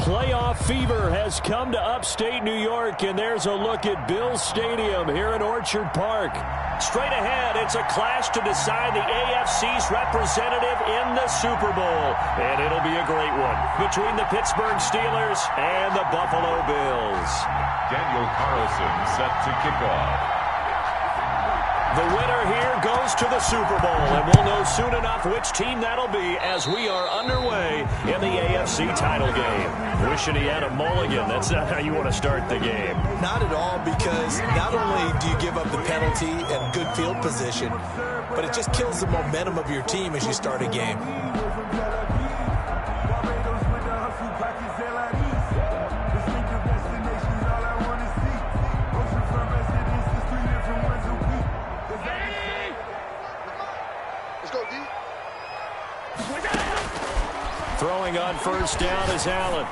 Playoff fever has come to upstate New York, and there's a look at Bills Stadium here in Orchard Park. Straight ahead, it's a clash to decide the AFC's representative in the Super Bowl. And it'll be a great one between the Pittsburgh Steelers and the Buffalo Bills. Daniel Carlson set to kick off. The winner here goes to the Super Bowl, and we'll know soon enough which team that'll be as we are underway in the AFC title game. Wishing he had a mulligan. That's not how you want to start the game. Not at all, because not only do you give up the penalty and good field position, but it just kills the momentum of your team as you start a game. Throwing on first down is Allen.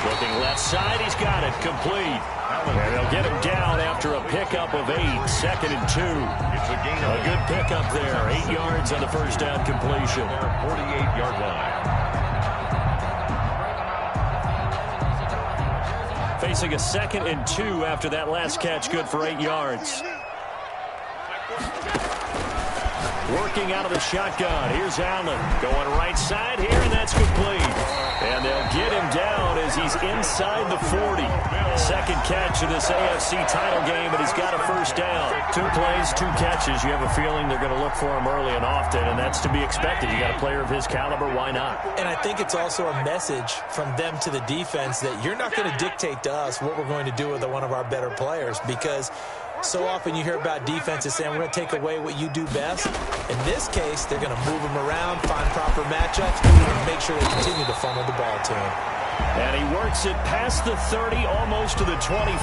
Looking left side, he's got it, complete. And they'll get him down after a pickup of 8, 2nd and 2. A good pickup there, 8 yards on the first down completion. 48-yard line. Facing a 2nd and 2 after that last catch, good for 8 yards. Working out of the shotgun. Here's Allen. Going right side here, and that's complete. And they'll get him down as he's inside the 40. Second catch of this AFC title game, and he's got a first down. 2 plays, 2 catches. You have a feeling they're going to look for him early and often, and that's to be expected. You got a player of his caliber, why not? And I think it's also a message from them to the defense that you're not going to dictate to us what we're going to do with one of our better players, because so often you hear about defenses saying, we're going to take away what you do best. In this case, they're going to move him around, find proper matchups, and make sure they continue to funnel the ball to him. And he works it past the 30, almost to the 25.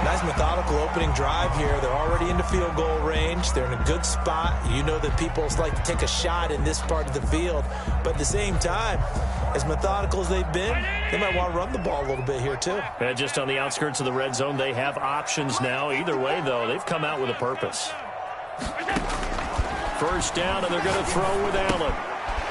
Nice methodical opening drive here. They're already into field goal range. They're in a good spot. You know that people like to take a shot in this part of the field. But at the same time, as methodical as they've been, they might want to run the ball a little bit here too. And just on the outskirts of the red zone, they have options now. Either way, though, they've come out with a purpose. First down, and they're going to throw with Allen.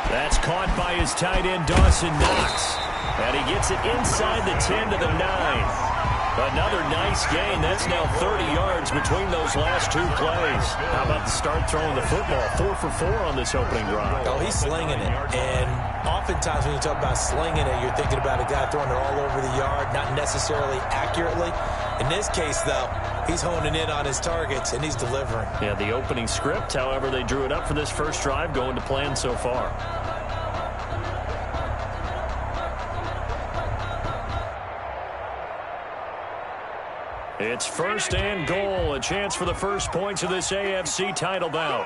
That's caught by his tight end, Dawson Knox. And he gets it inside the 10 to the 9. Another nice gain. That's now 30 yards between those last 2 plays. How about the start throwing the football? 4 for 4 on this opening drive. Oh, he's slinging it. And oftentimes when you talk about slinging it, you're thinking about a guy throwing it all over the yard, not necessarily accurately. In this case, though, he's honing in on his targets, and he's delivering. Yeah, the opening script, however, they drew it up for this first drive, going to plan so far. It's first and goal, a chance for the first points of this AFC title bout.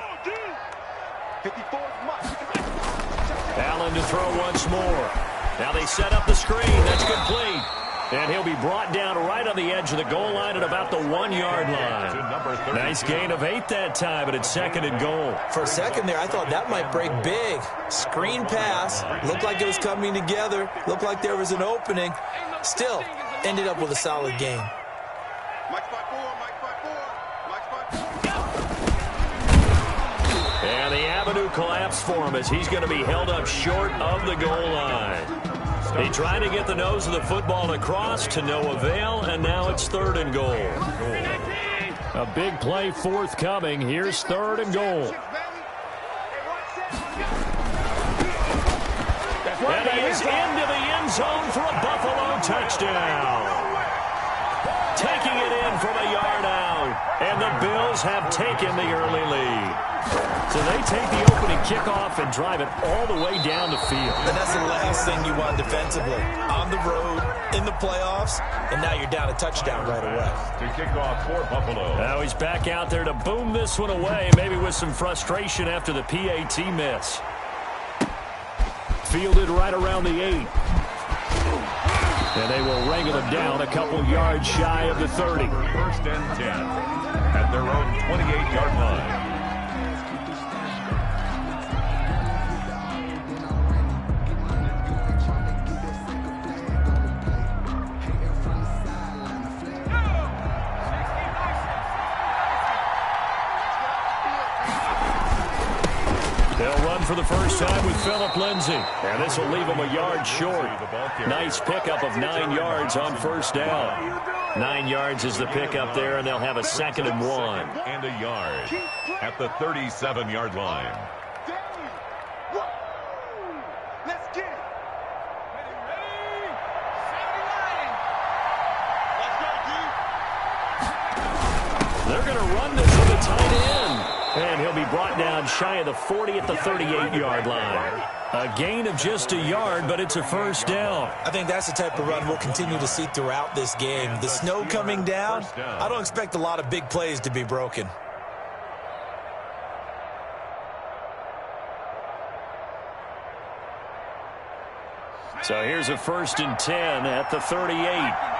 Allen to throw once more. Now they set up the screen. That's complete. And he'll be brought down right on the edge of the goal line at about the 1-yard line. Nice gain of 8 that time, but it's 2nd and goal. For a second there, I thought that might break big. Screen pass. Looked like it was coming together. Looked like there was an opening. Still, ended up with a solid gain. And the avenue collapsed for him as he's going to be held up short of the goal line. He tried to get the nose of the football across to no avail, and now it's 3rd and goal. A big play forthcoming. Here's 3rd and goal. And he is into the end zone for a Buffalo touchdown. Taking it in from a yard out, and the Bills have taken the early lead. So they take the opening kickoff and drive it all the way down the field. And that's the last thing you want defensively. On the road, in the playoffs, and now you're down a touchdown right away. To kick off for Buffalo. Now he's back out there to boom this one away, maybe with some frustration after the PAT miss. Fielded right around the 8. And they will wrangle him down a couple yards shy of the 30. First and 10 at their own 28-yard line. They'll run for the first time with Phillip Lindsay. And this will leave them a yard short. Nice pickup of 9 yards on first down. 9 yards is the pickup there, and they'll have a 2nd and 1. And a yard at the 37-yard line. Let's get it. They're going to run this with a tight end. And he'll be brought down shy of the 40 at the 38-yard line. A gain of just a yard, but it's a first down. I think that's the type of run we'll continue to see throughout this game. The snow coming down, I don't expect a lot of big plays to be broken. So here's a 1st and 10 at the 38.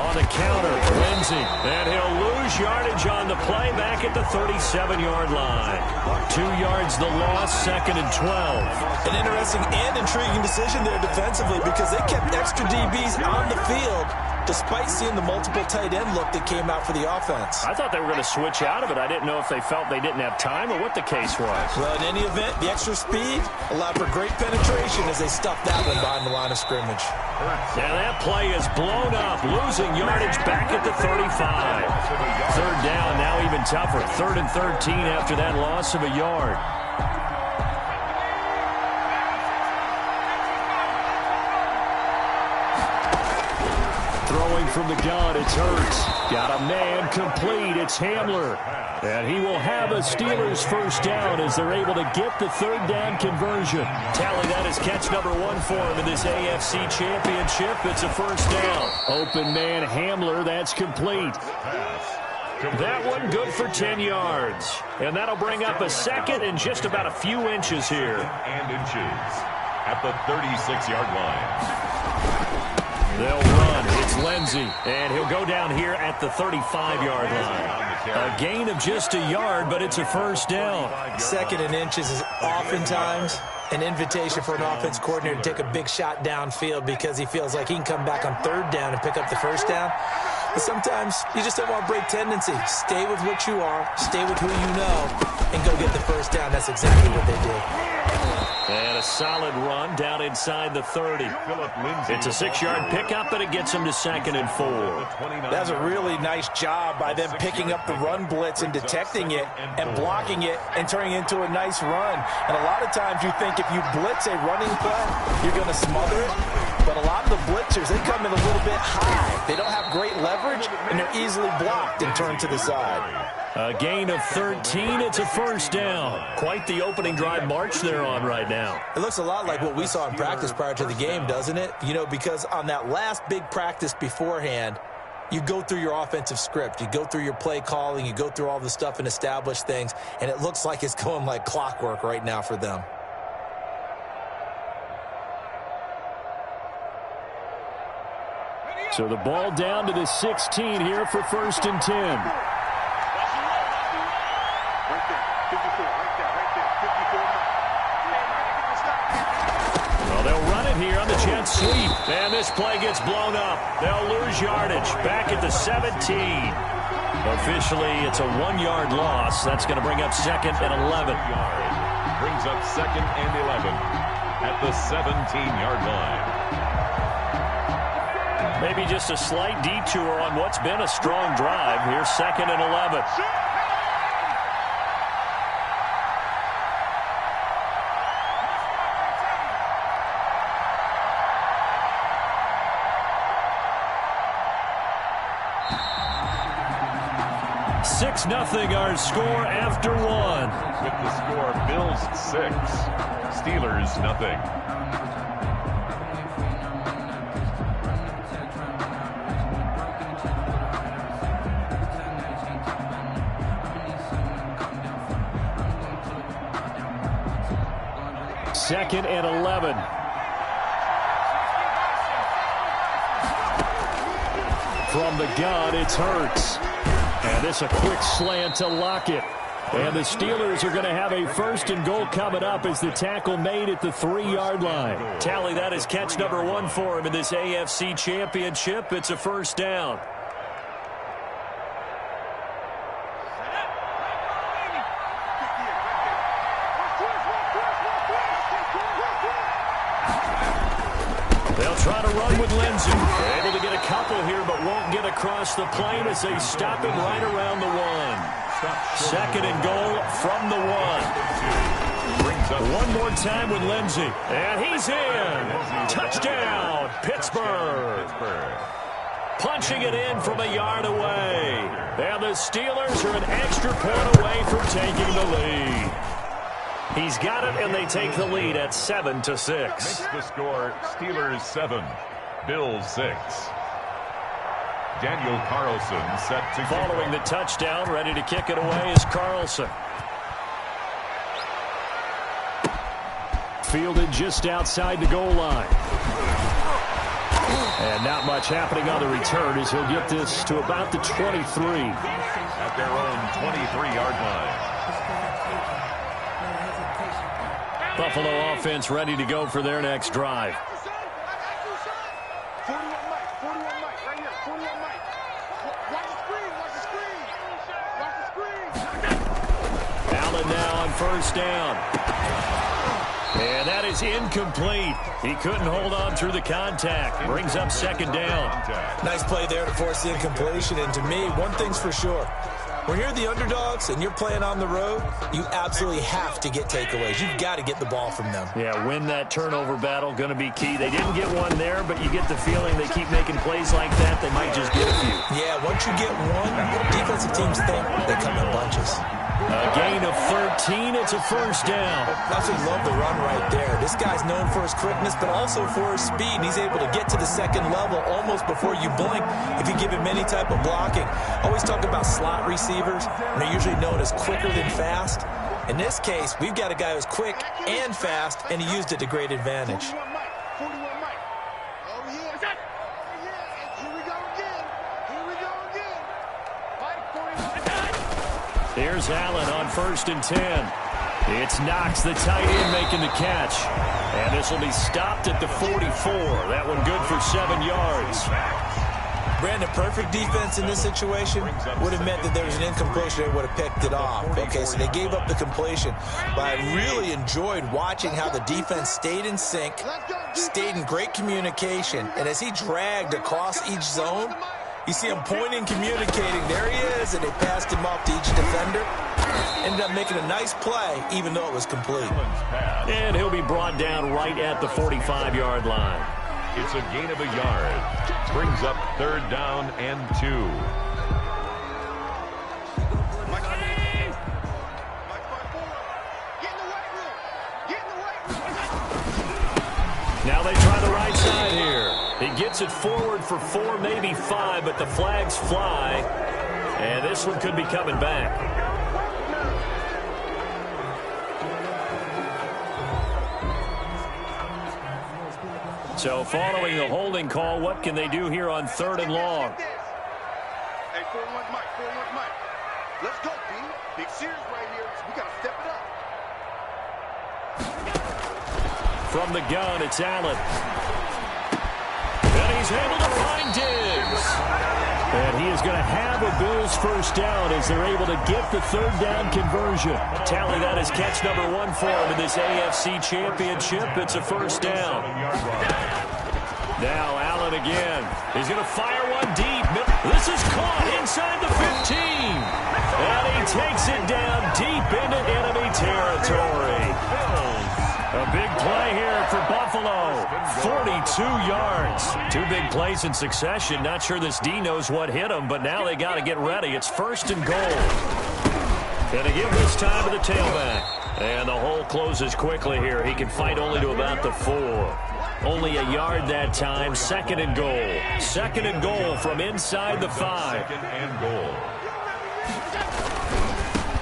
On the counter, Lindsay, and he'll lose yardage on the play back at the 37-yard line. 2 yards the loss, 2nd and 12. An interesting and intriguing decision there defensively because they kept extra DBs on the field despite seeing the multiple tight end look that came out for the offense. I thought they were going to switch out of it. I didn't know if they felt they didn't have time or what the case was. Well, in any event, the extra speed allowed for great penetration as they stuffed that one behind the line of scrimmage. And that play is blown up, losing yardage back at the 35. 3rd down, now even tougher. 3rd and 13 after that loss of a yard. Throwing from the gun, it's Hurts. Got a man complete. It's Hamler. And he will have a Steelers first down as they're able to get the 3rd down conversion. Tally that is catch number 1 for him in this AFC Championship. It's a first down. Open man Hamler, that's complete. That one good for 10 yards. And that'll bring up a 2nd and just about a few inches here. And inches at the 36-yard line. They'll run. It's Lindsay, and he'll go down here at the 35-yard line. A gain of just a yard, but it's a first down. 2nd and inches is oftentimes an invitation for an offense coordinator to take a big shot downfield because he feels like he can come back on 3rd down and pick up the first down. But sometimes you just don't want to break tendency. Stay with what you are, stay with who you know, and go get the first down. That's exactly what they did. And a solid run down inside the 30. It's a 6-yard pickup, but it gets him to 2nd and 4. That's a really nice job by them picking up the run blitz and detecting it and blocking it and turning it into a nice run. And a lot of times you think if you blitz a running play, you're going to smother it. But a lot of the blitzers, they come in a little bit high. They don't have great leverage, and they're easily blocked and turned to the side. A gain of 13. It's a first down. Quite the opening drive march they're on right now. It looks a lot like what we saw in practice prior to the game, doesn't it? You know, because on that last big practice beforehand, you go through your offensive script. You go through your play calling. You go through all the stuff and establish things. And it looks like it's going like clockwork right now for them. So the ball down to the 16 here for 1st and 10. Well, they'll run it here on the jet sweep. And this play gets blown up. They'll lose yardage back at the 17. Officially, it's a 1-yard loss. That's going to bring up 2nd and 11. Brings up 2nd and 11 at the 17-yard line. Maybe just a slight detour on what's been a strong drive. Here's 2nd and 11. Six nothing our score after 1. With the score, Bills 6, Steelers nothing. Second and 11. From the gun, it's Hurts. And this a quick slant to Lockett. And the Steelers are going to have a 1st and goal coming up as the tackle made at the 3-yard line. Tally that is catch number 1 for him in this AFC Championship. It's a first down. try to run with Lindsey. Able to get a couple here, but won't get across the plane as they stop him right around the 1. Second and goal from the 1. One more time with Lindsey. And he's in. Touchdown, Pittsburgh. Punching it in from a yard away. And the Steelers are an extra point away from taking the lead. He's got it, and they take the lead at 7-6. Makes the score Steelers 7, Bills 6. Daniel Carlson set to following the touchdown, ready to kick it away is Carlson. Fielded just outside the goal line. And not much happening on the return as he'll get this to about the 23. At their own 23-yard line. Buffalo offense ready to go for their next drive. 41 Mike, right here, 41 Mike. Watch the screen. Allen now on first down. And that is incomplete. He couldn't hold on through the contact. Brings up second down. Nice play there to force the incompletion. And to me, one thing's for sure. When you're the underdogs and you're playing on the road, you absolutely have to get takeaways. You've got to get the ball from them. Yeah, win that turnover battle, going to be key. They didn't get one there, but you get the feeling they keep making plays like that, they might just get a few. Yeah, once you get one, defensive teams think they come in bunches. A gain of 13, it's a first down. I absolutely love the run right there. This guy's known for his quickness, but also for his speed. And he's able to get to the second level almost before you blink if you give him any type of blocking. I always talk about slot receivers, and they're usually known as quicker than fast. In this case, we've got a guy who's quick and fast, and he used it to great advantage. 41 Mike. Oh, yeah. Here we go again. Mike, 41. Here's Allen on first and 10. It's Knox, the tight end, making the catch. And this will be stopped at the 44. That one good for 7 yards. Brandon, perfect defense in this situation would have meant that there was an incompletion. They would have picked it off. Okay, so they gave up the completion. But I really enjoyed watching how the defense stayed in sync, stayed in great communication. And as he dragged across each zone, you see him pointing, communicating. There he is, and they passed him off to each defender. Ended up making a nice play, even though it was complete. And he'll be brought down right at the 45-yard line. It's a gain of a yard. Brings up third down and 2. Now they try the right side here. He gets it forward for 4, maybe 5, but the flags fly. And this one could be coming back. So following the holding call, what can they do here on third and long? Hey, 4-1 Mike. Let's go, B. Big series right here. We got to step it up. From the gun, it's Allen. And he's able to find Diggs. And he is going to have a Bills first down as they're able to get the third down conversion. Tally that as catch number 1 for him in this AFC Championship. It's a first down. Now Allen again. He's going to fire one deep. This is caught inside the 15. And he takes it down deep into enemy territory. A big play here for Buffalo. 42 yards. 2 big plays in succession. Not sure this D knows what hit him, but now they got to get ready. It's first and goal. And to give this time to the tailback. And the hole closes quickly here. He can fight only to about the 4. Only a yard that time. Second and goal. Second and goal from inside the 5. Second and goal.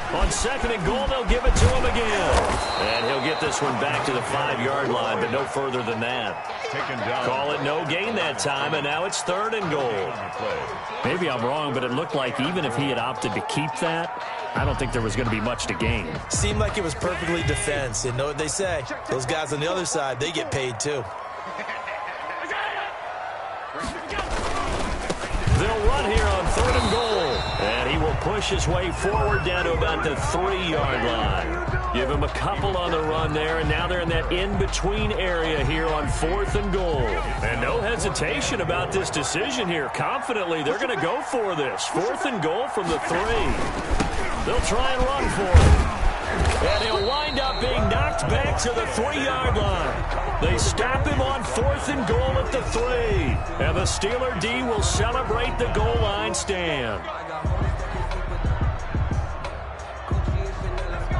On second and goal, they'll give it to him again. And he'll get this one back to the 5-yard line, but no further than that. Call it no gain that time, and now it's third and goal. Maybe I'm wrong, but it looked like even if he had opted to keep that, I don't think there was going to be much to gain. Seemed like it was perfectly defense. And know what they say? Those guys on the other side, they get paid too. They'll run here on third and goal. And he will push his way forward down to about the 3-yard line. Give him a couple on the run there, and now they're in that in-between area here on 4th and goal. And no hesitation about this decision here. Confidently, they're going to go for this. 4th and goal from the 3. They'll try and run for it. And he'll wind up being knocked back to the 3-yard line. They stop him on 4th and goal at the 3. And the Steeler D will celebrate the goal line stand.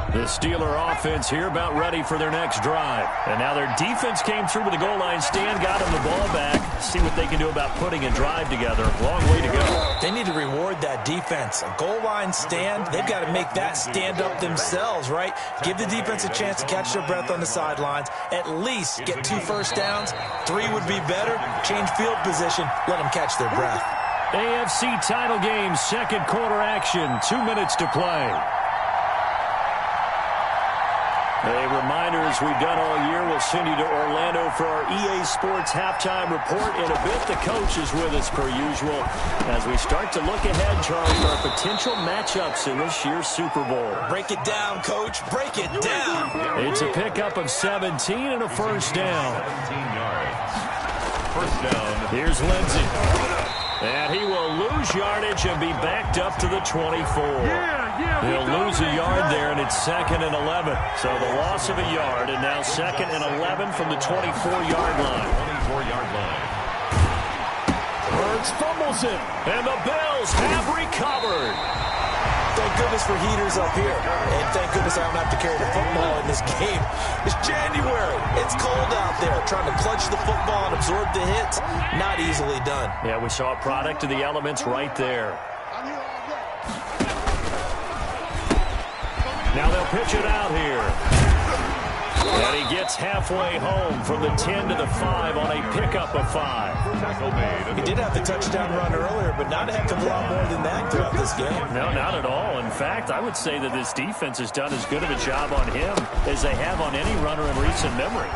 The Steeler offense here about ready for their next drive. And now their defense came through with the goal line stand, got them the ball back. See what they can do about putting a drive together. Long way to go. They need to reward that defense. A goal line stand, they've got to make that stand up themselves, right? Give the defense a chance to catch their breath on the sidelines. At least get 2 first downs. 3 would be better. Change field position. Let them catch their breath. AFC title game, second quarter action. 2 minutes to play. A reminder, as we've done all year, we'll send you to Orlando for our EA Sports halftime report. In a bit, the coach is with us per usual as we start to look ahead, Charles, for our potential matchups in this year's Super Bowl. Break it down, Coach. Break it down. It's a pickup of 17 and a first down. 17 yards. First down. Here's Lindsey. And he will lose yardage and be backed up to the 24. He'll lose a yard there, and it's 2nd and 11. So the loss of a yard, and now 2nd and 11 from the 24-yard line. 24-yard line. Hurts fumbles it, and the Bills have recovered. Thank goodness for heaters up here. And thank goodness I don't have to carry the football in this game. It's January. It's cold out there. Trying to clutch the football and absorb the hits, not easily done. Yeah, we saw a product of the elements right there. Now they'll pitch it out here. And he gets halfway home from the 10 to the 5 on a pickup of 5. He did have the touchdown run earlier, but not a heck of a lot more than that throughout this game. No, not at all. In fact, I would say that this defense has done as good of a job on him as they have on any runner in recent memory.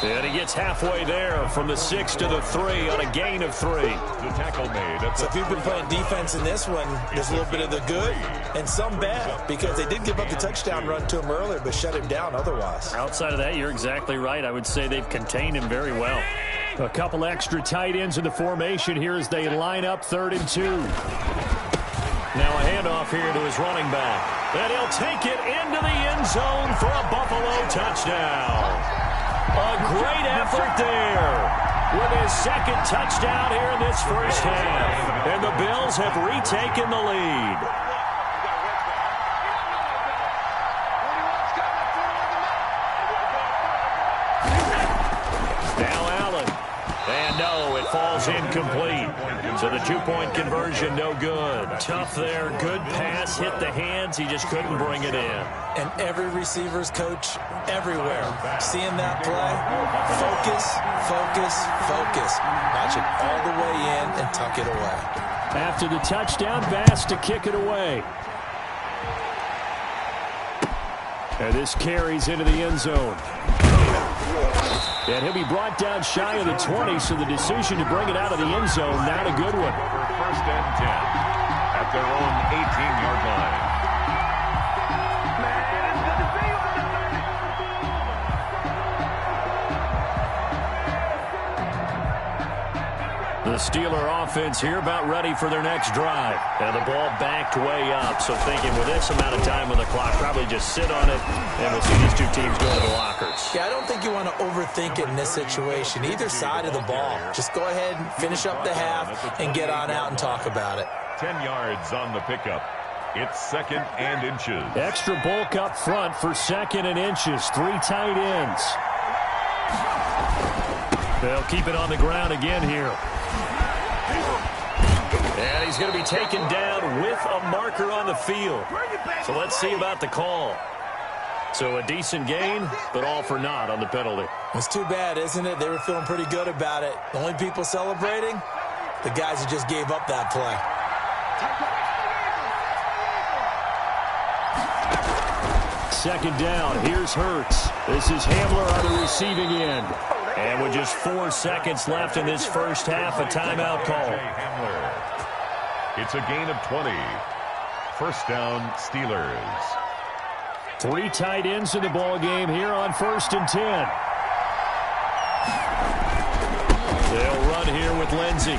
And he gets halfway there from the 6 to the 3 on a gain of 3. The tackle made. So if you've been playing defense in this one, there's a little bit of the good and some bad, because they did give up the touchdown run to him earlier, but shut him down otherwise. Outside of that, you're exactly right. I would say they've contained him very well. A couple extra tight ends in the formation here as they line up 3rd and 2. Now a handoff here to his running back. And he'll take it into the end zone for a Buffalo touchdown. A great effort there with his 2nd touchdown here in this first half. And the Bills have retaken the lead. Falls incomplete. So the 2-point conversion, no good. Tough there. Good pass. Hit the hands. He just couldn't bring it in. And every receiver's coach everywhere. Seeing that play, focus, focus, focus. Watch it all the way in and tuck it away. After the touchdown, Bass to kick it away. And this carries into the end zone. And he'll be brought down shy of the 20, so the decision to bring it out of the end zone, not a good one. First and 10 at their own 18-yard line. The Steeler offense here about ready for their next drive. And the ball backed way up, so thinking with this amount of time on the clock, probably just sit on it, and we'll see these two teams go to the lockers. Yeah, I don't think you want to overthink it in this situation. Either side of the ball. Just go ahead and finish up the half and get on out and talk about it. 10 yards on the pickup. It's 2nd and inches. Extra bulk up front for 2nd and inches. 3 tight ends. They'll keep it on the ground again here. And he's going to be taken down with a marker on the field. So let's see about the call. So a decent gain, but all for naught on the penalty. It's too bad, isn't it? They were feeling pretty good about it. The only people celebrating, the guys who just gave up that play. Second down. Here's Hurts. This is Hamler on the receiving end. And with just 4 seconds left in this first half, a timeout call. Hamler. It's a gain of 20. first down, Steelers. 3 tight ends in the ball game here on 1st and 10. They'll run here with Lindsey.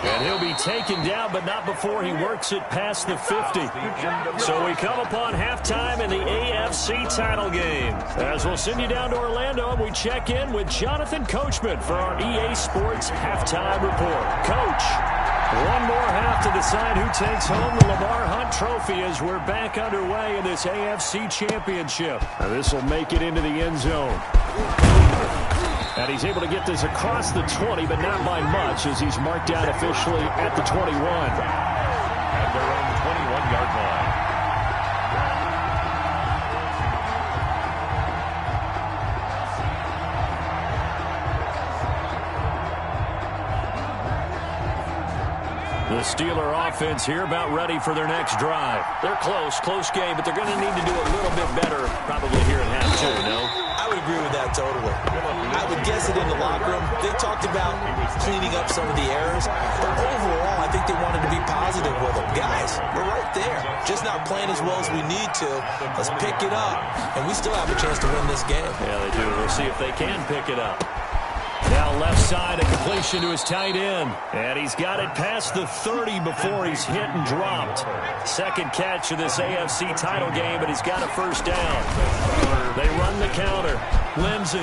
And he'll be taken down, but not before he works it past the 50. So we come upon halftime in the AFC title game. As we'll send you down to Orlando, and we check in with Jonathan Coachman for our EA Sports Halftime Report. Coach, one more half to decide who takes home the Lamar Hunt Trophy as we're back underway in this AFC Championship. Now this will make it into the end zone. And he's able to get this across the 20, but not by much, as he's marked down officially at the 21. At their own 21-yard line. The Steeler offense here about ready for their next drive. They're close game, but they're going to need to do a little bit better probably here in half 2, no? I would agree with that totally. I would guess it in the locker room. They talked about cleaning up some of the errors, but overall, I think they wanted to be positive with them. Guys, we're right there. Just not playing as well as we need to. Let's pick it up, and we still have a chance to win this game. Yeah, they do. We'll see if they can pick it up. Now left side, a completion to his tight end. And he's got it past the 30 before he's hit and dropped. Second catch of this AFC title game, but he's got a first down. They run the counter. Lindsey.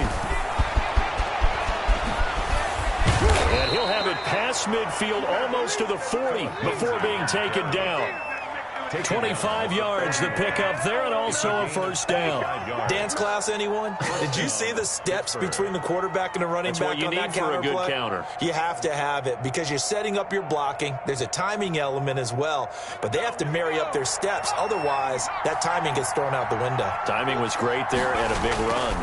And he'll have it past midfield almost to the 40 before being taken down. 25 yards the pickup there, and also a first down. Dance class, anyone? Did you see the steps between the quarterback and the running back on that counter play? That's what you need for a good counter. You have to have it because you're setting up your blocking. There's a timing element as well, but they have to marry up their steps. Otherwise, that timing gets thrown out the window. Timing was great there and a big run.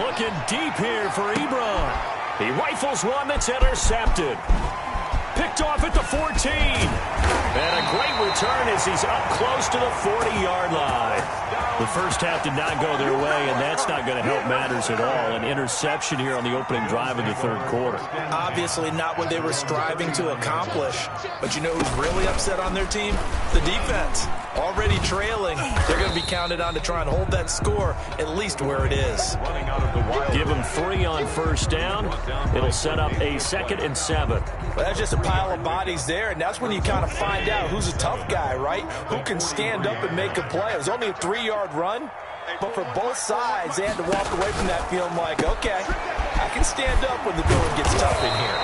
Looking deep here for Ebron. He rifles one that's intercepted. Picked off at the 14. And a great return as he's up close to the 40-yard line. The first half did not go their way, and that's not going to help matters at all. An interception here on the opening drive of the third quarter. Obviously not what they were striving to accomplish. But you know who's really upset on their team? The defense. Already trailing. They're going to be counted on to try and hold that score at least where it is. Give them 3 on first down. It'll set up a 2nd and 7. Well, that's just a pile of bodies there, and that's when you kind of find out who's a tough guy, right? Who can stand up and make a play. It was only a 3-yard run, but for both sides, they had to walk away from that feeling like, okay, I can stand up when the going gets tough in here.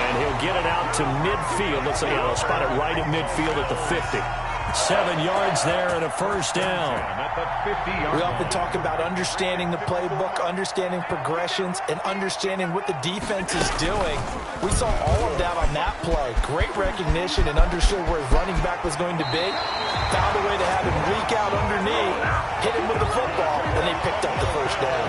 And he'll get it out to midfield. Let's say he'll spot it right at midfield at the 50. 7 yards there and a first down. We often talk about understanding the playbook, understanding progressions, and understanding what the defense is doing. We saw all of that on that play. Great recognition and understood where his running back was going to be. Found a way to have him leak out underneath, hit him with the football, and they picked up the first down.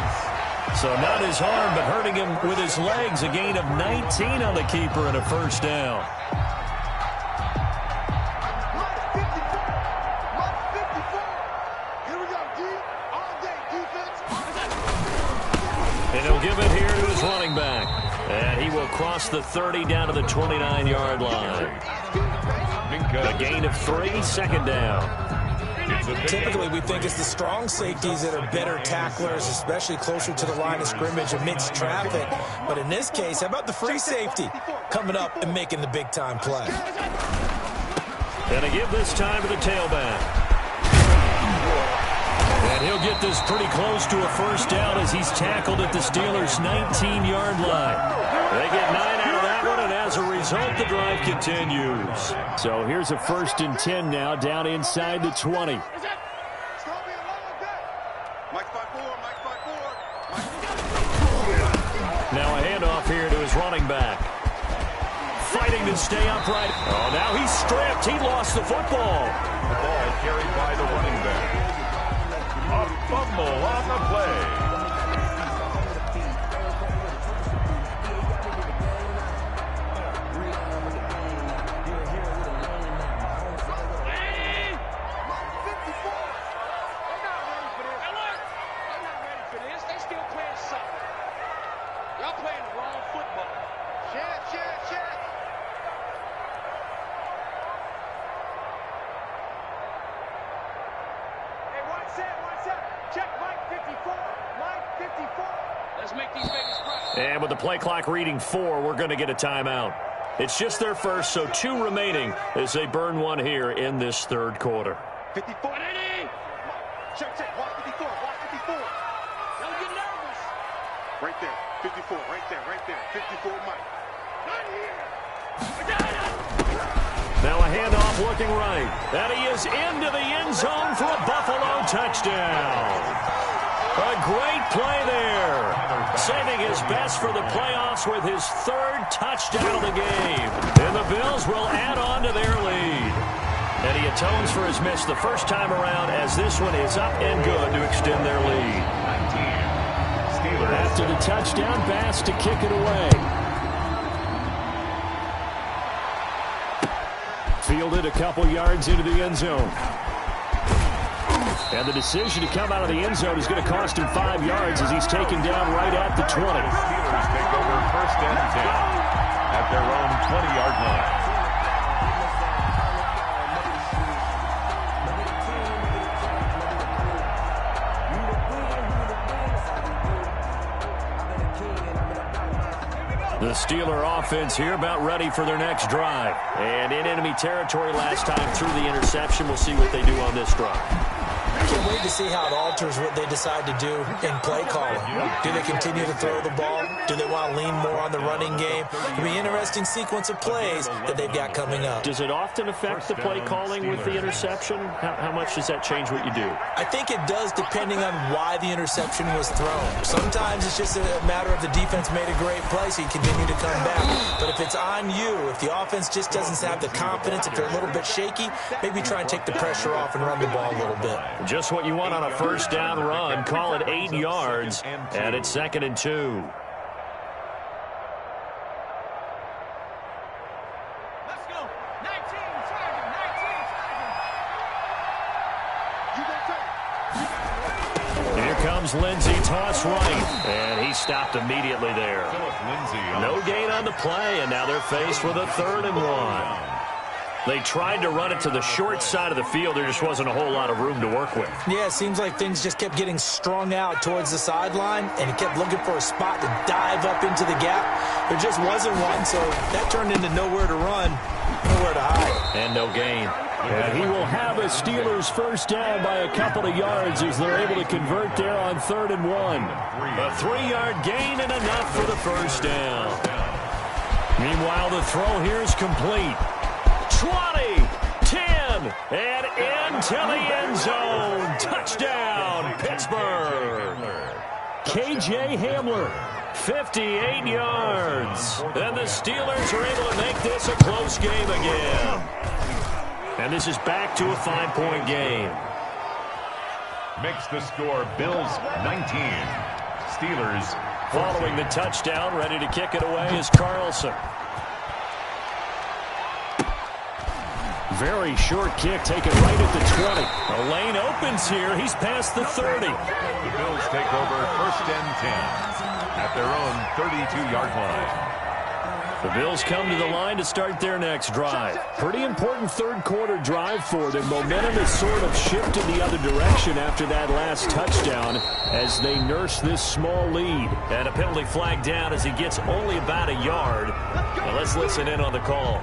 So not his arm, but hurting him with his legs. A gain of 19 on the keeper and a first down. And he'll give it here to his running back. And he will cross the 30 down to the 29-yard line. A gain of 3, 2nd down. Typically, we think it's the strong safeties that are better tacklers, especially closer to the line of scrimmage amidst traffic. But in this case, how about the free safety coming up and making the big-time play? And a give this time to the tailback. And he'll get this pretty close to a first down as he's tackled at the Steelers' 19-yard line. They get 9 out of that one, and as a result, the drive continues. So here's a 1st and 10 now, down inside the 20. Now a handoff here to his running back. Fighting to stay upright. Oh, now he's stripped. He lost the football. The ball carried by the running back. A fumble on the play. Let's make these babies cry. And with the play clock reading 4, we're going to get a timeout. It's just their first, so 2 remaining as they burn one here in this third quarter. 54. Check. Watch 54. Watch 54. Don't get nervous. Right there. 54. Right there. 54, Mike. Not here. Now a handoff looking right. And he is into the end zone for a Buffalo touchdown. A great play there. Saving his best for the playoffs with his 3rd touchdown of the game. And the Bills will add on to their lead. And he atones for his miss the first time around as this one is up and good to extend their lead. After the touchdown, Bass to kick it away. Fielded a couple yards into the end zone. And the decision to come out of the end zone is going to cost him 5 yards as he's taken down right at the 20. Steelers take over 1st and 10 at their own 20-yard line. The Steeler offense here about ready for their next drive. And in enemy territory last time through the interception. We'll see what they do on this drive. Can't wait to see how it alters what they decide to do in play calling. Do they continue to throw the ball? Do they want to lean more on the running game? It'll be an interesting sequence of plays that they've got coming up. Does it often affect the play calling with the interception? How much does that change what you do? I think it does depending on why the interception was thrown. Sometimes it's just a matter of the defense made a great play, so you continue to come back. But if it's on you, if the offense just doesn't have the confidence, if they're a little bit shaky, maybe try and take the pressure off and run the ball a little bit. Just what you want on a first down run. Call it 8 yards, and it's 2nd and 2. Let's go. 19, Sergeant. 19, Sergeant. Here comes Lindsey, toss right, and he stopped immediately there. No gain on the play, and now they're faced with a 3rd and 1. They tried to run it to the short side of the field. There just wasn't a whole lot of room to work with. Yeah, it seems like things just kept getting strung out towards the sideline, and he kept looking for a spot to dive up into the gap. There just wasn't one, so that turned into nowhere to run, nowhere to hide. And no gain. And he will have a Steelers first down by a couple of yards as they're able to convert there on 3rd and 1. A 3-yard gain and enough for the first down. Meanwhile, the throw here is complete. 20, 10, and into the end zone. Touchdown, Pittsburgh. KJ Hamler, 58 yards. And the Steelers are able to make this a close game again. And this is back to a 5-point game. Makes the score Bills 19. Steelers 14. Following the touchdown, ready to kick it away is Carlson. Very short kick taken right at the 20. A lane opens here. He's past the 30. The Bills take over 1st and 10 at their own 32-yard line. The Bills come to the line to start their next drive. Pretty important 3rd quarter drive for them. Momentum has sort of shifted the other direction after that last touchdown as they nurse this small lead. And a penalty flag down as he gets only about a yard. Now let's listen in on the call.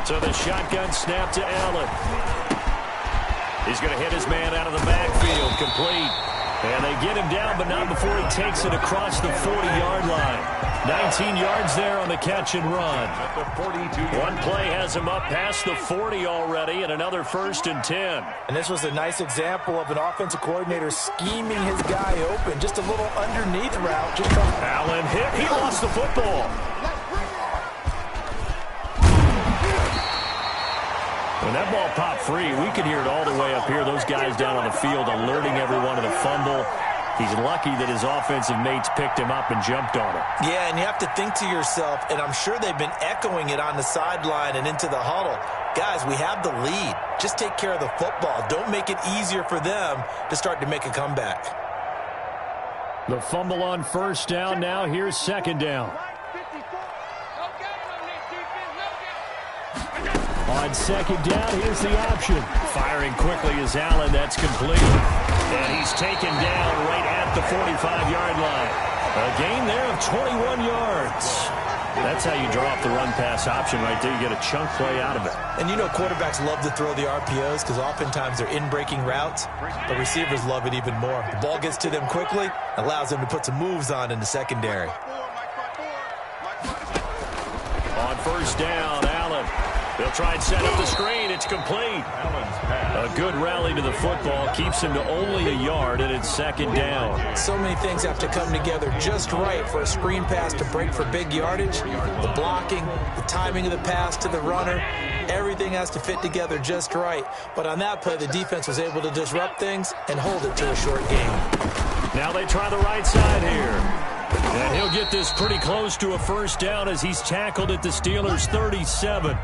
So the shotgun snap to Allen. He's going to hit his man out of the backfield, complete. And they get him down, but not before he takes it across the 40-yard line. 19 yards there on the catch and run. One play has him up past the 40 already, and another 1st and 10. And this was a nice example of an offensive coordinator scheming his guy open. Just a little underneath route. Allen hit. He lost the football. When that ball popped free, we could hear it all the way up here. Those guys down on the field alerting everyone of the fumble. He's lucky that his offensive mates picked him up and jumped on him. Yeah, and you have to think to yourself, and I'm sure they've been echoing it on the sideline and into the huddle. Guys, we have the lead. Just take care of the football. Don't make it easier for them to start to make a comeback. The fumble on first down. Now here's 2nd down. No game on this defense. No game. On second down, here's the option. Firing quickly is Allen. That's complete. And he's taken down right at the 45-yard line. A gain there of 21 yards. That's how you draw up the run-pass option right there. You get a chunk play out of it. And you know quarterbacks love to throw the RPOs because oftentimes they're in-breaking routes. But receivers love it even more. The ball gets to them quickly, allows them to put some moves on in the secondary. On first down, Allen. They'll try and set up the screen. It's complete. A good rally to the football keeps him to only a yard, and it's second down. So many things have to come together just right for a screen pass to break for big yardage. The blocking, the timing of the pass to the runner, everything has to fit together just right. But on that play, the defense was able to disrupt things and hold it to a short game. Now they try the right side here. And he'll get this pretty close to a first down as he's tackled at the Steelers' 37.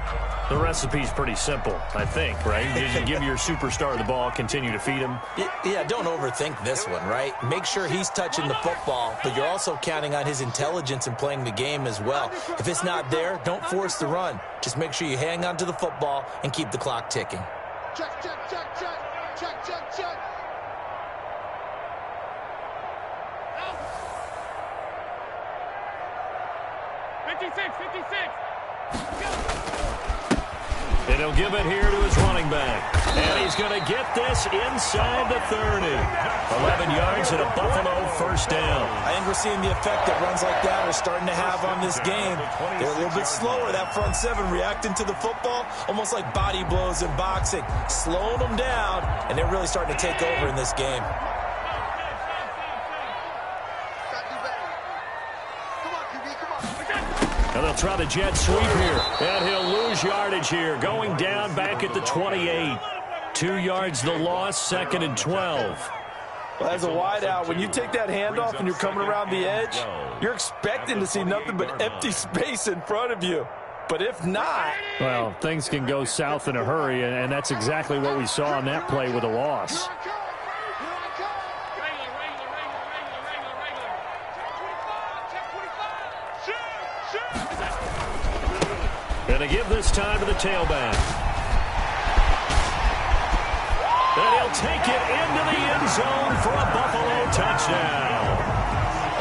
The recipe's pretty simple, I think, right? You give your superstar the ball, continue to feed him. Yeah, don't overthink this one, right? Make sure he's touching the football, but you're also counting on his intelligence in playing the game as well. If it's not there, don't force the run. Just make sure you hang on to the football and keep the clock ticking. Check, check, check, check. Check, check, check. And he'll give it here to his running back. And he's going to get this inside the 30. 11 yards and a Buffalo first down. I think we're seeing the effect that runs like that are starting to have on this game. They're a little bit slower, that front seven, reacting to the football, almost like body blows in boxing, slowing them down, and they're really starting to take over in this game. And they'll try the jet sweep here. And he'll lose yardage here. Going down back at the 28. 2 yards the loss, second and 12. Well, as a wideout, when you take that handoff and you're coming around the edge, you're expecting to see nothing but empty space in front of you. But if not... Well, things can go south in a hurry, and that's exactly what we saw on that play with a loss. Going to give this time to the tailback. And he'll take it into the end zone for a Buffalo touchdown.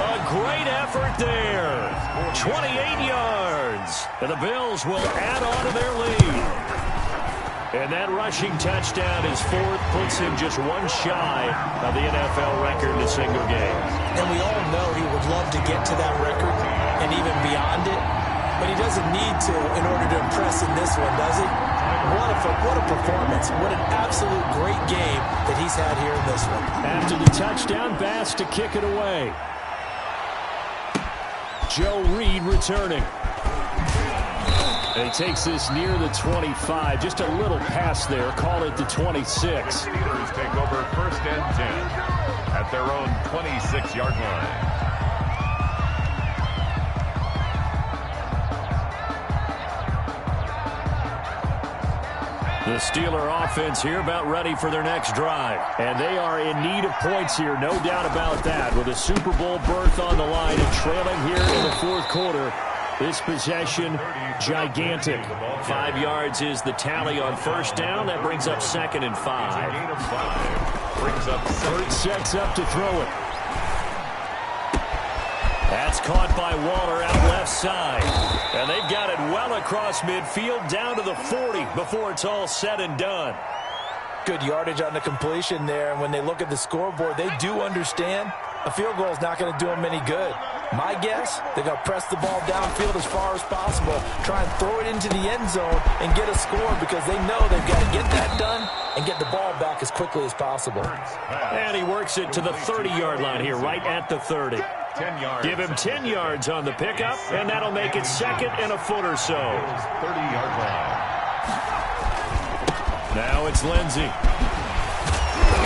A great effort there. 28 yards. And the Bills will add on to their lead. And that rushing touchdown is fourth, puts him just one shy of the NFL record in a single game. And we all know he would love to get to that record and even beyond it. But he doesn't need to in order to impress in this one, does he? What a performance. What an absolute great game that he's had here in this one. After the touchdown, Bass to kick it away. Joe Reed returning. And he takes this near the 25. Just a little pass there. Call it the 26. Steelers take over first and 10 at their own 26-yard line. The Steeler offense here about ready for their next drive. And they are in need of points here, no doubt about that. With a Super Bowl berth on the line and trailing here in the fourth quarter. This possession, gigantic. 5 yards is the tally on first down. That brings up second and 5. Gain of 5. Brings up Hurt sets up to throw it. That's caught by Waller out left side. And they've got it well across midfield down to the 40 before it's all said and done. Good yardage on the completion there. And when they look at the scoreboard, they do understand a field goal is not going to do them any good. My guess, they're going to press the ball downfield as far as possible, try and throw it into the end zone and get a score because they know they've got to get that done and get the ball back as quickly as possible. And he works it to the 30-yard line here, right at the 30. 10 yards. Give him 10 yards on the pickup, and that'll make it second and a foot or so. 30-yard line. Now it's Lindsey.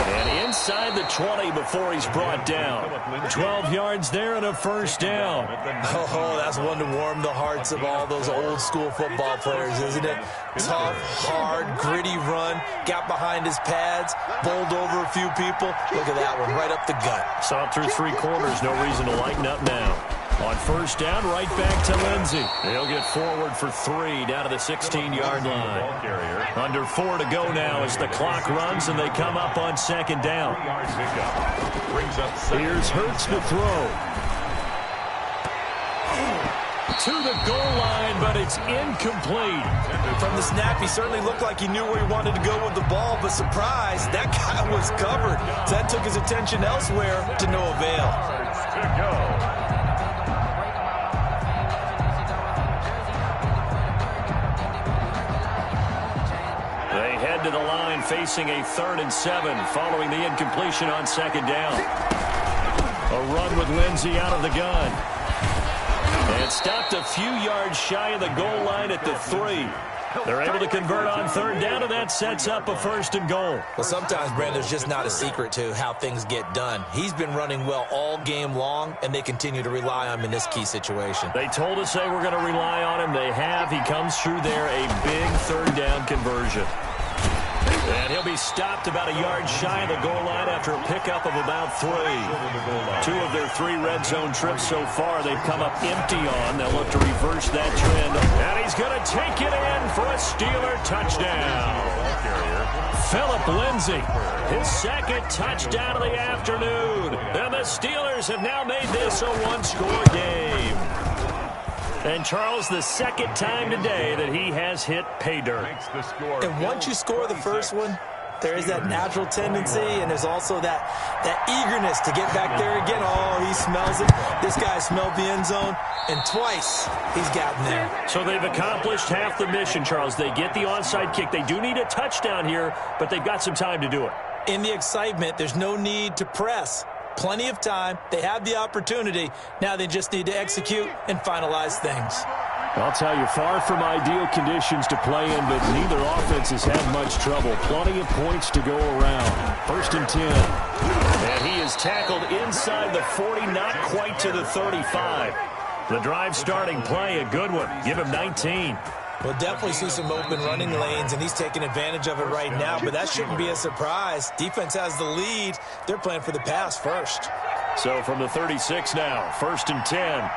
And inside the 20 before he's brought down. 12 yards there and a first down. Oh, that's one to warm the hearts of all those old school football players, isn't it? Tough, hard, gritty run. Got behind his pads, bowled over a few people. Look at that one, right up the gut. Saw through 3 corners, no reason to lighten up now. On first down, right back to Lindsey. He'll get forward for 3 down to the 16-yard line. Under 4 to go now as the clock runs and they come up on second down. Here's Hurts to throw. To the goal line, but it's incomplete. From the snap, he certainly looked like he knew where he wanted to go with the ball, but surprise, that guy was covered. So that took his attention elsewhere to no avail. They head to the line facing a 3rd and 7 following the incompletion on second down. A run with Lindsey out of the gun. And stopped a few yards shy of the goal line at the 3. They're able to convert on 3rd down, and that sets up a 1st and goal. Well, sometimes, Brandon, there's just not a secret to how things get done. He's been running well all game long, and they continue to rely on him in this key situation. They told us they were going to rely on him. They have. He comes through there, a big 3rd down conversion. And he'll be stopped about a yard shy of the goal line after a pickup of about 3. 2 of their 3 red zone trips so far they've come up empty on. They'll look to reverse that trend. And he's going to take it in for a Steeler touchdown. Phillip Lindsay, his 2nd touchdown of the afternoon. And the Steelers have now made this a 1-score game. And, Charles, the 2nd time today that he has hit pay dirt. And once you score the first one, there is that natural tendency, and there's also that eagerness to get back there again. Oh, he smells it. This guy smelled the end zone, and twice he's gotten there. So they've accomplished half the mission, Charles. They get the onside kick. They do need a touchdown here, but they've got some time to do it. In the excitement, there's no need to press. Plenty of time. They have the opportunity. Now they just need to execute and finalize things. I'll tell you, far from ideal conditions to play in, but neither offense has had much trouble. Plenty of points to go around. 1st and 10. And he is tackled inside the 40, not quite to the 35. The drive starting play, a good one. Give him 19. We'll definitely see some open running lanes, and he's taking advantage of it right now, but that shouldn't be a surprise. Defense has the lead. They're playing for the pass first. So from the 36 now, 1st and 10.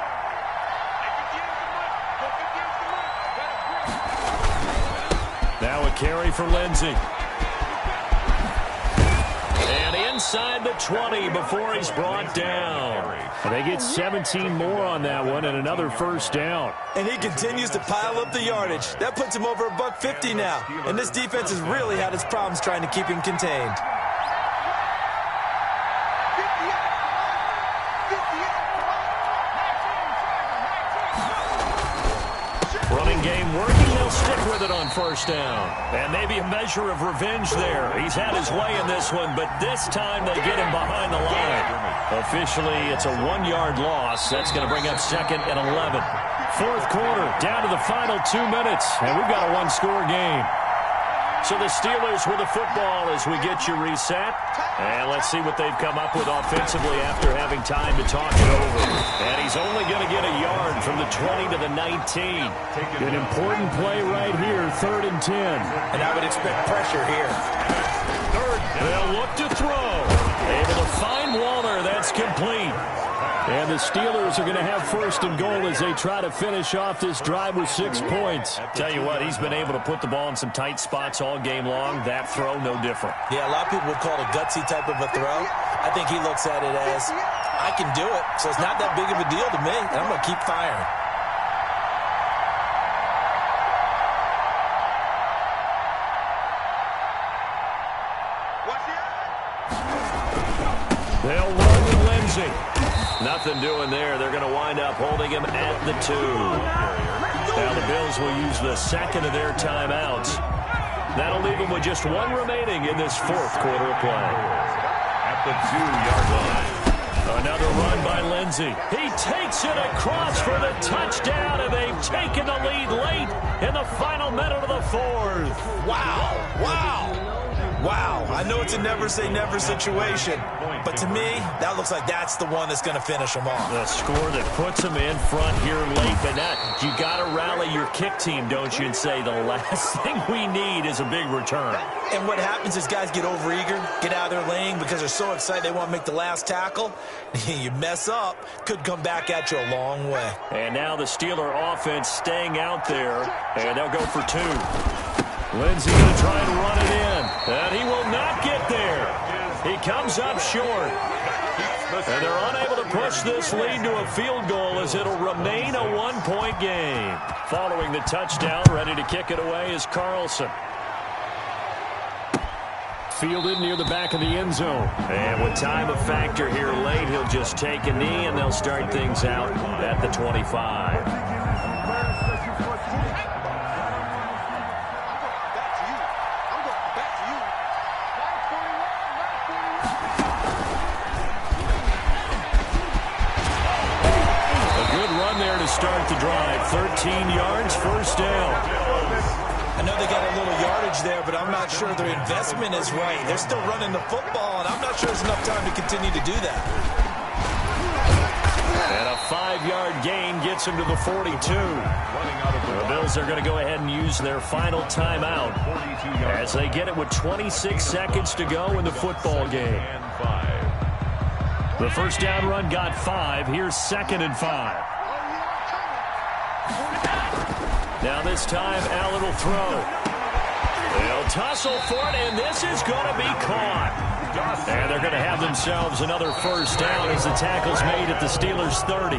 Now a carry for Lindsey. And inside the 20 before he's brought down. And they get 17 more on that one and another 1st down. And he continues to pile up the yardage. That puts him over $150 now. And this defense has really had its problems trying to keep him contained. Running game working. They'll stick with it on 1st down. And maybe a measure of revenge there. He's had his way in this one, but this time they get him behind the line. Officially, it's a 1-yard loss. That's going to bring up 2nd and 11. 4th quarter, down to the final 2 minutes, and we've got a 1-score game. So the Steelers with the football as we get you reset. And let's see what they've come up with offensively after having time to talk it over. And he's only going to get a yard from the 20 to the 19. An important play right here, 3rd and 10. And I would expect pressure here. They'll look to throw. Able to find Waller. That's complete. And the Steelers are going to have 1st and goal as they try to finish off this drive with 6 points. Tell you what, he's been able to put the ball in some tight spots all game long. That throw, no different. Yeah, a lot of people would call it a gutsy type of a throw. I think he looks at it as, I can do it, so it's not that big of a deal to me, and I'm going to keep firing. They'll run with Lindsey. Nothing doing there. They're going to wind up holding him at the 2. Now the Bills will use the 2nd of their timeouts. That'll leave them with just 1 remaining in this 4th quarter of play. At the 2-yard line. Another run by Lindsey. He takes it across for the touchdown, and they've taken the lead late in the final minute of the 4th. Wow, wow. Wow, I know it's a never-say-never situation, but to me, that looks like that's the one that's going to finish them off. The score that puts them in front here late, but now you got to rally your kick team, don't you, and say the last thing we need is a big return. And what happens is guys get overeager, get out of their lane because they're so excited they want to make the last tackle. You mess up, could come back at you a long way. And now the Steeler offense staying out there, and they'll go for 2. Lindsey going to try and run it in, and he will not get there. He comes up short, and they're unable to push this lead to a field goal as it'll remain a 1-point game. Following the touchdown, ready to kick it away is Carlson. Fielded near the back of the end zone. And with time a factor here late, he'll just take a knee, and they'll start things out at the 25. Start the drive, 13 yards, first down. I know they got a little yardage there, but I'm not sure their investment is right. They're still running the football, and I'm not sure there's enough time to continue to do that. And a 5-yard gain gets him to the 42. The Bills are going to go ahead and use their final timeout as they get it with 26 seconds to go in the football game. The first down run got 5. Here's 2nd and 5. Now this time, Allen will throw. They'll tussle for it, and this is going to be caught. And they're going to have themselves another first down as the tackle's made at the Steelers' 30.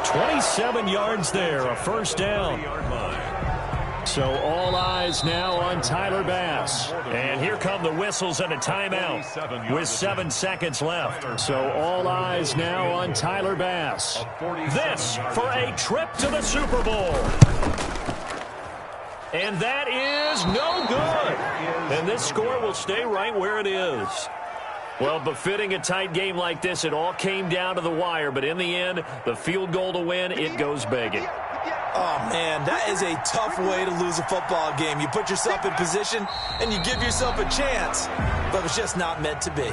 27 yards there, a first down. So all eyes now on Tyler Bass. And here come the whistles and a timeout with 7 seconds left. So all eyes now on Tyler Bass. This for a trip to the Super Bowl. And that is no good. And this score will stay right where it is. Well, befitting a tight game like this, it all came down to the wire. But in the end, the field goal to win, it goes begging. Oh, man, that is a tough way to lose a football game. You put yourself in position, and you give yourself a chance. But it's just not meant to be.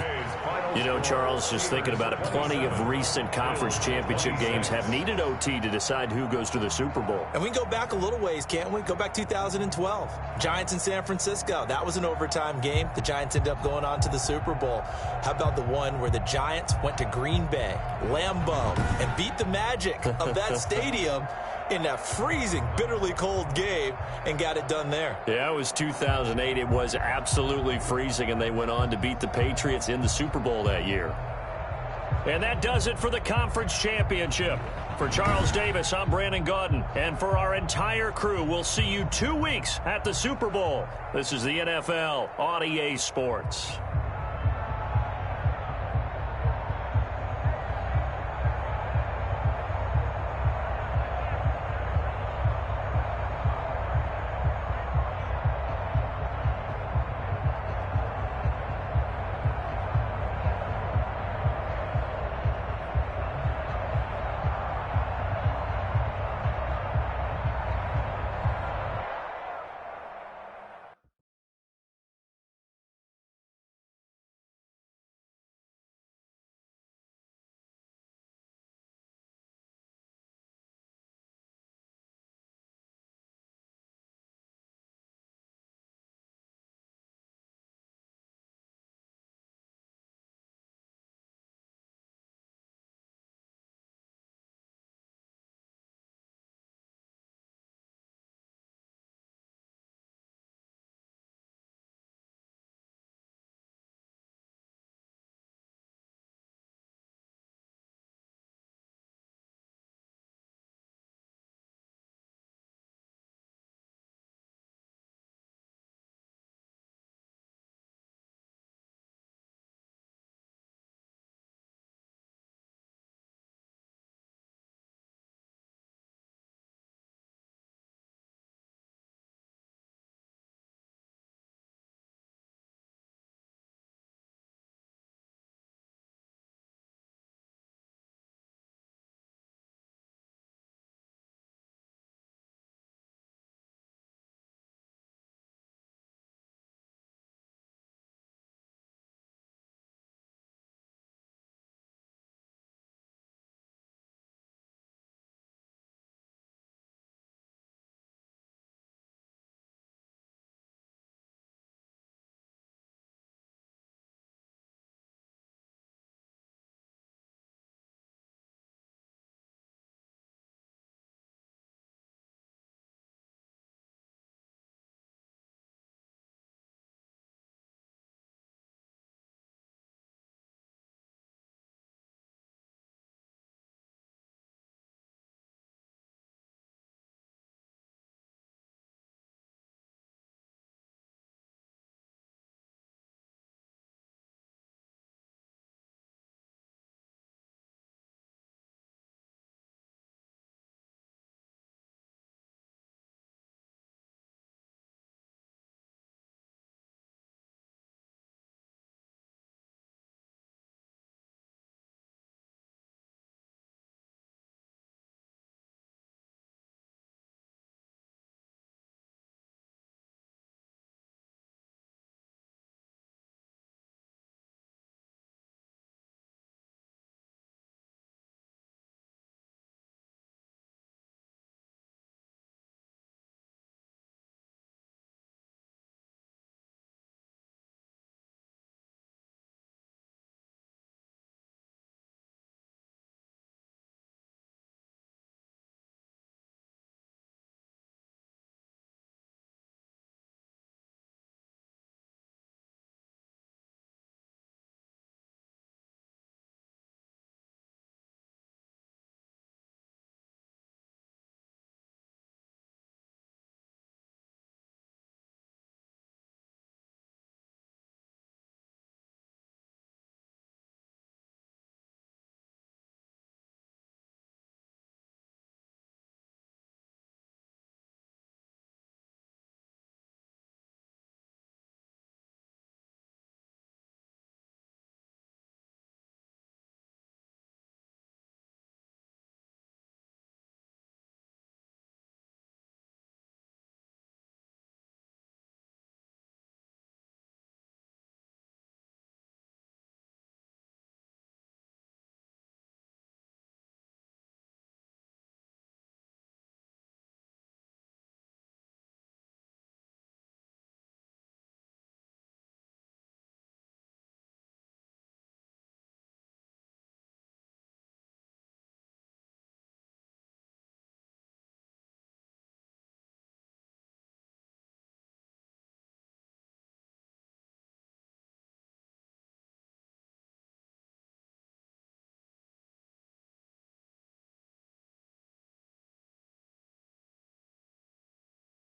You know, Charles, just thinking about it, plenty of recent conference championship games have needed OT to decide who goes to the Super Bowl. And we can go back a little ways, can't we? Go back 2012. Giants in San Francisco. That was an overtime game. The Giants ended up going on to the Super Bowl. How about the one where the Giants went to Green Bay, Lambeau, and beat the Magic of that stadium in that freezing, bitterly cold game and got it done there. Yeah, it was 2008. It was absolutely freezing, and they went on to beat the Patriots in the Super Bowl that year. And that does it for the conference championship. For Charles Davis, I'm Brandon Gaudin. And for our entire crew, we'll see you 2 weeks at the Super Bowl. This is the NFL on EA Sports.